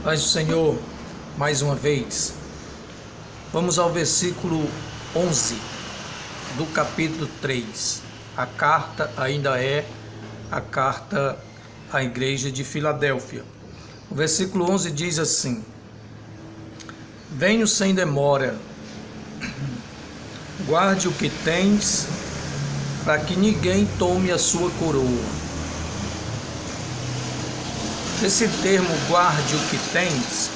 Paz do Senhor, mais uma vez. Vamos ao versículo 11 do capítulo 3. A carta ainda é a carta à igreja de Filadélfia. O versículo 11 diz assim: Venho sem demora, guarde o que tens, para que ninguém tome a sua coroa. Esse termo guarde o que tens,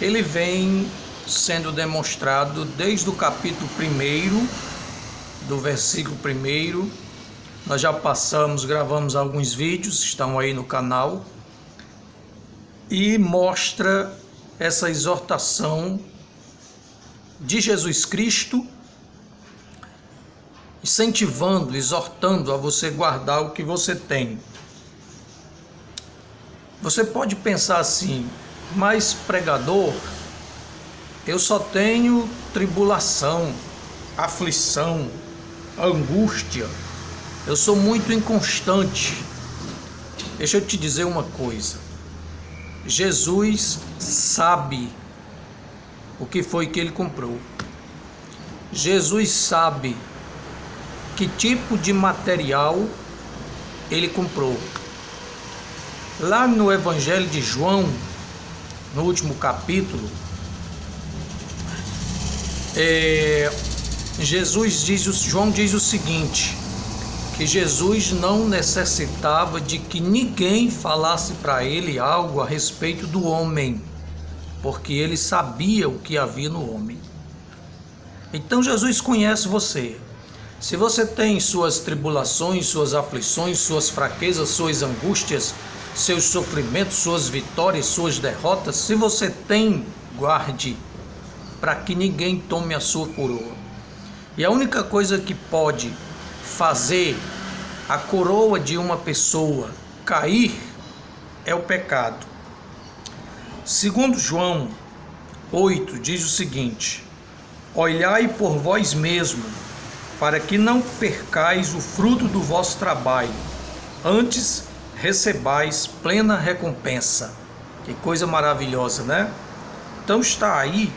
ele vem sendo demonstrado desde o capítulo 1, do versículo 1. Nós já gravamos alguns vídeos, estão aí no canal, e mostra essa exortação de Jesus Cristo, incentivando, exortando a você guardar o que você tem. Você pode pensar assim: mas pregador, eu só tenho tribulação, aflição, angústia, eu sou muito inconstante. Deixa eu te dizer uma coisa: Jesus sabe o que foi que ele comprou. Jesus sabe que tipo de material ele comprou. Lá no Evangelho de João, no último capítulo, João diz o seguinte, que Jesus não necessitava de que ninguém falasse para ele algo a respeito do homem, porque ele sabia o que havia no homem. Então Jesus conhece você. Se você tem suas tribulações, suas aflições, suas fraquezas, suas angústias, seus sofrimentos, suas vitórias, suas derrotas, se você tem, guarde, para que ninguém tome a sua coroa. E a única coisa que pode fazer a coroa de uma pessoa cair é o pecado. Segundo João 8 diz o seguinte: olhai por vós mesmo, para que não percais o fruto do vosso trabalho, antes recebais plena recompensa. Que coisa maravilhosa, né? Então está aí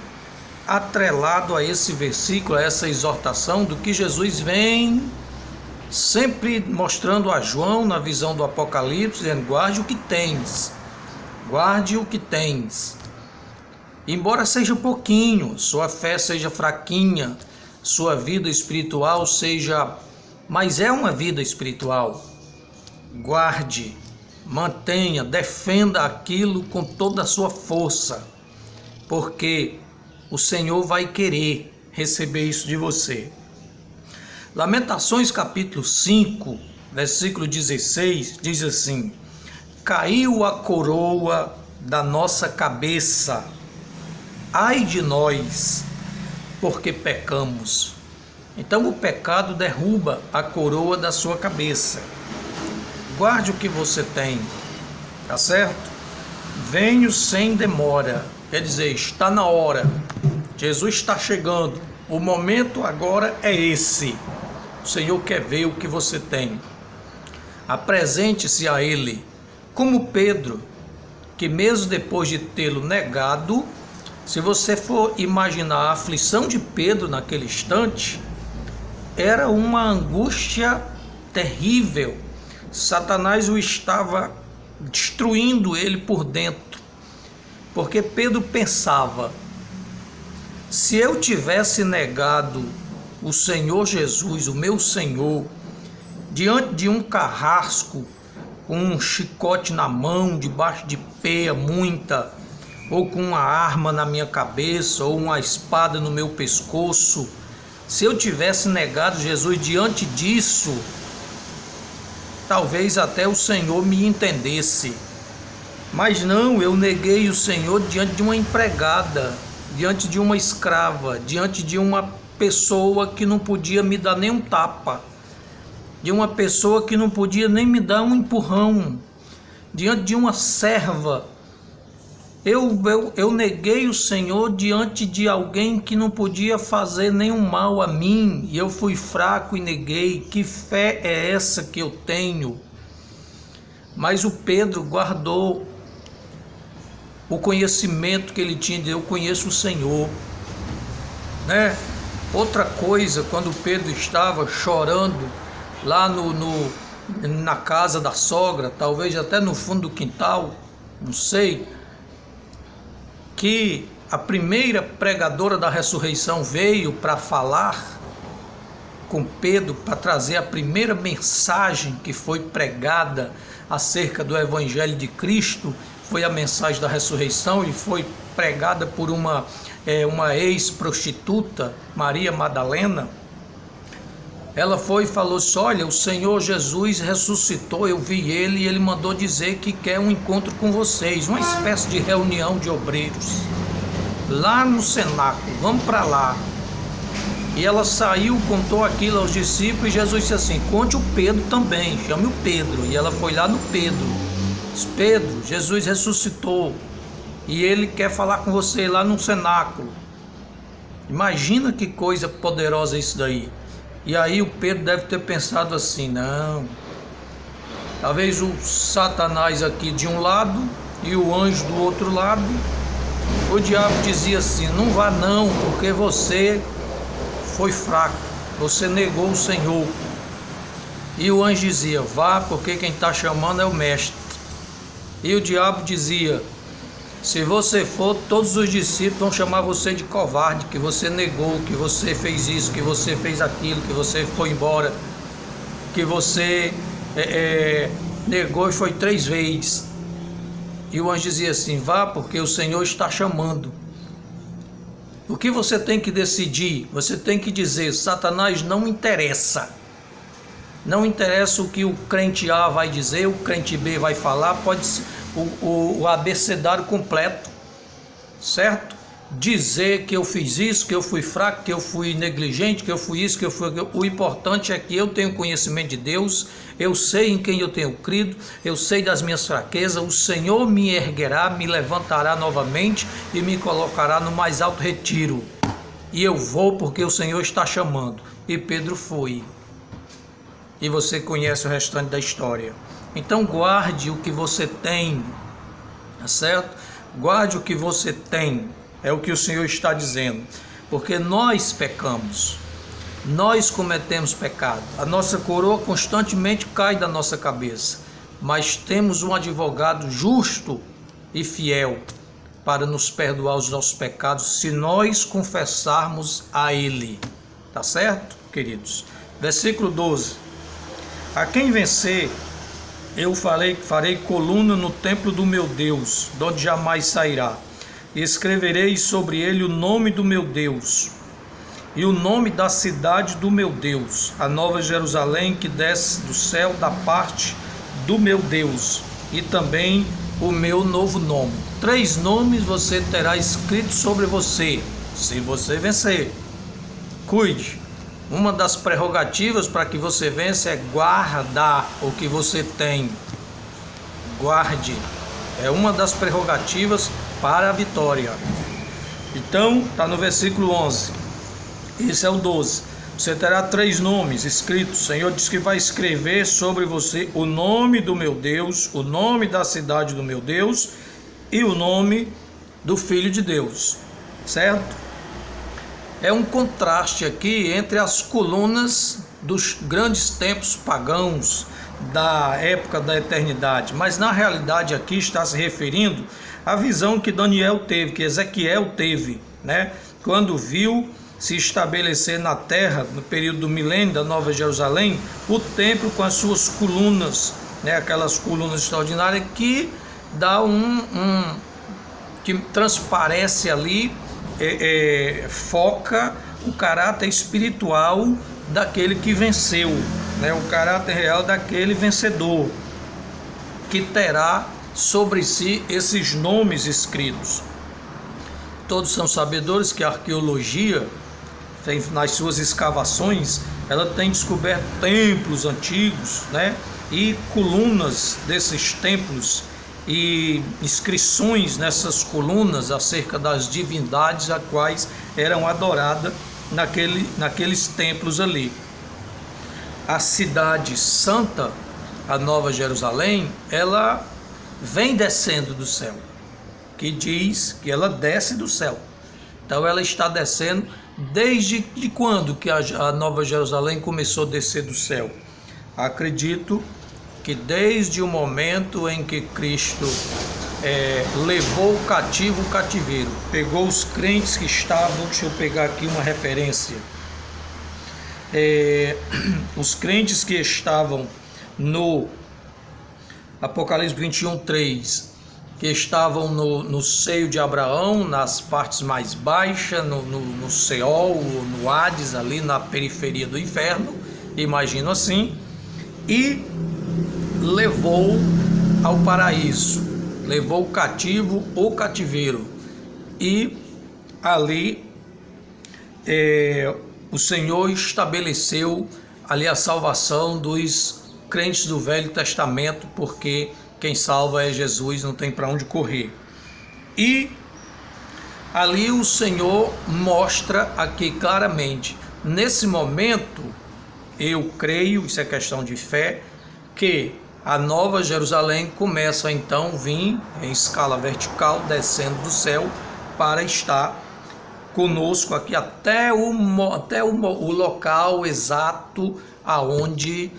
atrelado a esse versículo, a essa exortação do que Jesus vem sempre mostrando a João na visão do Apocalipse, dizendo: guarde o que tens, guarde o que tens. Embora seja pouquinho, sua fé seja fraquinha, sua vida espiritual seja, mas é uma vida espiritual. Guarde, mantenha, defenda aquilo com toda a sua força, porque o Senhor vai querer receber isso de você. Lamentações capítulo 5, versículo 16, diz assim: caiu a coroa da nossa cabeça, ai de nós, porque pecamos. Então o pecado derruba a coroa da sua cabeça. Guarde o que você tem, tá certo? Venho sem demora, quer dizer, está na hora. Jesus está chegando, o momento agora é esse. O Senhor quer ver o que você tem. Apresente-se a Ele, como Pedro, que mesmo depois de tê-lo negado, se você for imaginar a aflição de Pedro naquele instante, era uma angústia terrível. Satanás o estava destruindo ele por dentro, porque Pedro pensava: se eu tivesse negado o Senhor Jesus, o meu Senhor, diante de um carrasco, com um chicote na mão, debaixo de peia muita, ou com uma arma na minha cabeça, ou uma espada no meu pescoço, se eu tivesse negado Jesus diante disso, talvez até o Senhor me entendesse. Mas não, eu neguei o Senhor diante de uma empregada, diante de uma escrava, diante de uma pessoa que não podia me dar nem um tapa, de uma pessoa que não podia nem me dar um empurrão, diante de uma serva. Eu neguei o Senhor diante de alguém que não podia fazer nenhum mal a mim, e eu fui fraco e neguei. Que fé é essa que eu tenho? Mas o Pedro guardou o conhecimento que ele tinha de eu conheço o Senhor, né? Outra coisa, quando Pedro estava chorando lá na casa da sogra, talvez até no fundo do quintal, não sei, que a primeira pregadora da ressurreição veio para falar com Pedro, para trazer a primeira mensagem que foi pregada acerca do Evangelho de Cristo, foi a mensagem da ressurreição, e foi pregada por uma ex-prostituta, Maria Madalena. Ela foi e falou assim: olha, o Senhor Jesus ressuscitou, eu vi ele e ele mandou dizer que quer um encontro com vocês, uma espécie de reunião de obreiros, lá no cenáculo, vamos para lá. E ela saiu, contou aquilo aos discípulos, e Jesus disse assim: conte o Pedro também, chame o Pedro. E ela foi lá no Pedro, disse: Pedro, Jesus ressuscitou e ele quer falar com você lá no cenáculo. Imagina que coisa poderosa isso daí. E aí o Pedro deve ter pensado assim: não, talvez o Satanás aqui de um lado e o anjo do outro lado. O diabo dizia assim: não vá não, porque você foi fraco, você negou o Senhor. E o anjo dizia: vá, porque quem está chamando é o mestre. E o diabo dizia: se você for, todos os discípulos vão chamar você de covarde, que você negou, que você fez isso, que você fez aquilo, que você foi embora, que você negou e foi 3 vezes. E o anjo dizia assim: vá, porque o Senhor está chamando. O que você tem que decidir? Você tem que dizer: Satanás, não interessa. Não interessa o que o crente A vai dizer, o crente B vai falar, pode ser o abecedário completo, certo? Dizer que eu fiz isso, que eu fui fraco, que eu fui negligente, que eu fui isso, que eu fui... O importante é que eu tenho conhecimento de Deus, eu sei em quem eu tenho crido, eu sei das minhas fraquezas, o Senhor me erguerá, me levantará novamente e me colocará no mais alto retiro. E eu vou porque o Senhor está chamando. E Pedro foi. E você conhece o restante da história. Então guarde o que você tem, tá certo? Guarde o que você tem, é o que o Senhor está dizendo. Porque nós pecamos, nós cometemos pecado, a nossa coroa constantemente cai da nossa cabeça, mas temos um advogado justo e fiel para nos perdoar os nossos pecados, se nós confessarmos a Ele, tá certo, queridos? Versículo 12: a quem vencer, eu farei coluna no templo do meu Deus, de onde jamais sairá. E escreverei sobre ele o nome do meu Deus, e o nome da cidade do meu Deus, a nova Jerusalém que desce do céu da parte do meu Deus, e também o meu novo nome. 3 nomes você terá escrito sobre você, se você vencer. Cuide. Uma das prerrogativas para que você vença é guardar o que você tem. Guarde. É uma das prerrogativas para a vitória. Então, está no versículo 11. Esse é o 12. Você terá 3 nomes escritos. O Senhor diz que vai escrever sobre você o nome do meu Deus, o nome da cidade do meu Deus e o nome do Filho de Deus. Certo? É um contraste aqui entre as colunas dos grandes templos pagãos da época da eternidade, mas na realidade aqui está se referindo à visão que Daniel teve, que Ezequiel teve, né? Quando viu se estabelecer na terra, no período do milênio da Nova Jerusalém, o templo com as suas colunas, né? Aquelas colunas extraordinárias que dá que transparece ali, foca o caráter espiritual daquele que venceu, né? O caráter real daquele vencedor, que terá sobre si esses nomes escritos. Todos são sabedores que a arqueologia, nas suas escavações, ela tem descoberto templos antigos, né? E colunas desses templos e inscrições nessas colunas acerca das divindades a quais eram adoradas naqueles templos ali. A cidade santa, a Nova Jerusalém, ela vem descendo do céu. que diz que ela desce do céu. Então ela está descendo desde quando que a Nova Jerusalém começou a descer do céu? Acredito que desde o momento em que Cristo levou o cativo o cativeiro, pegou os crentes que estavam, deixa eu pegar aqui uma referência, os crentes que estavam no Apocalipse 21:3, que estavam no seio de Abraão, nas partes mais baixas, no Seol, no Hades, ali na periferia do inferno, imagino assim, e levou ao paraíso, levou o cativo o cativeiro, e ali o Senhor estabeleceu ali a salvação dos crentes do Velho Testamento, porque quem salva é Jesus, não tem para onde correr. E ali o Senhor mostra aqui claramente, nesse momento, eu creio, isso é questão de fé, que a Nova Jerusalém começa então a vir em escala vertical, descendo do céu, para estar conosco aqui até o local exato aonde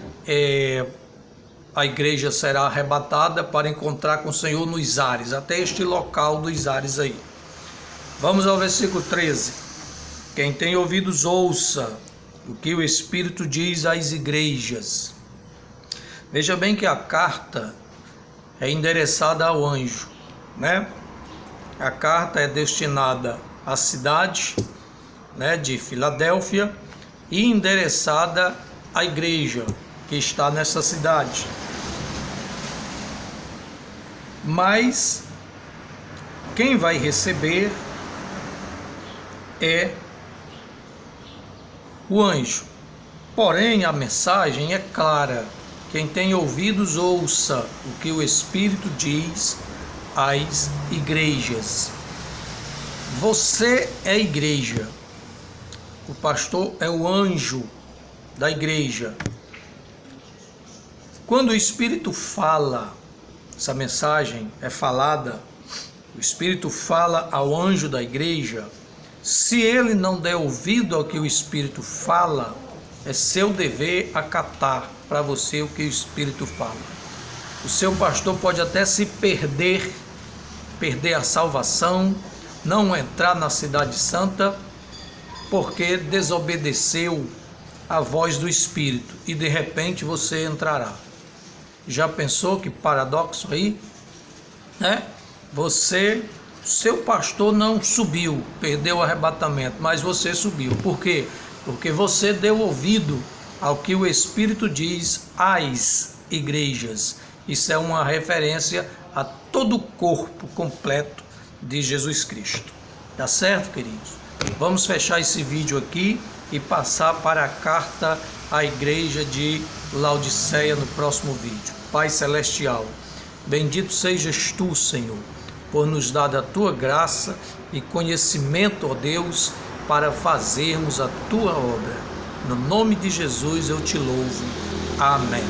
a igreja será arrebatada para encontrar com o Senhor nos ares, até este local dos ares aí. Vamos ao versículo 13. Quem tem ouvidos ouça o que o Espírito diz às igrejas. Veja bem que a carta é endereçada ao anjo, né? A carta é destinada à cidade, né, de Filadélfia, e endereçada à igreja que está nessa cidade. Mas quem vai receber é o anjo. Porém, a mensagem é clara. Quem tem ouvidos ouça o que o Espírito diz às igrejas. Você é igreja. O pastor é o anjo da igreja. Quando o Espírito fala, essa mensagem é falada, o Espírito fala ao anjo da igreja, se ele não der ouvido ao que o Espírito fala, é seu dever acatar para você o que o Espírito fala. O seu pastor pode até se perder a salvação, não entrar na cidade santa, porque desobedeceu a voz do Espírito, e de repente você entrará. Já pensou que paradoxo aí? Né? Seu pastor não subiu, perdeu o arrebatamento, mas você subiu. Por quê? Porque você deu ouvido ao que o Espírito diz às igrejas. Isso é uma referência a todo o corpo completo de Jesus Cristo. Tá certo, queridos? Vamos fechar esse vídeo aqui e passar para a carta à igreja de Laodiceia no próximo vídeo. Pai Celestial, bendito sejas Tu, Senhor, por nos dar a Tua graça e conhecimento, ó Deus, para fazermos a Tua obra. No nome de Jesus eu te louvo. Amém.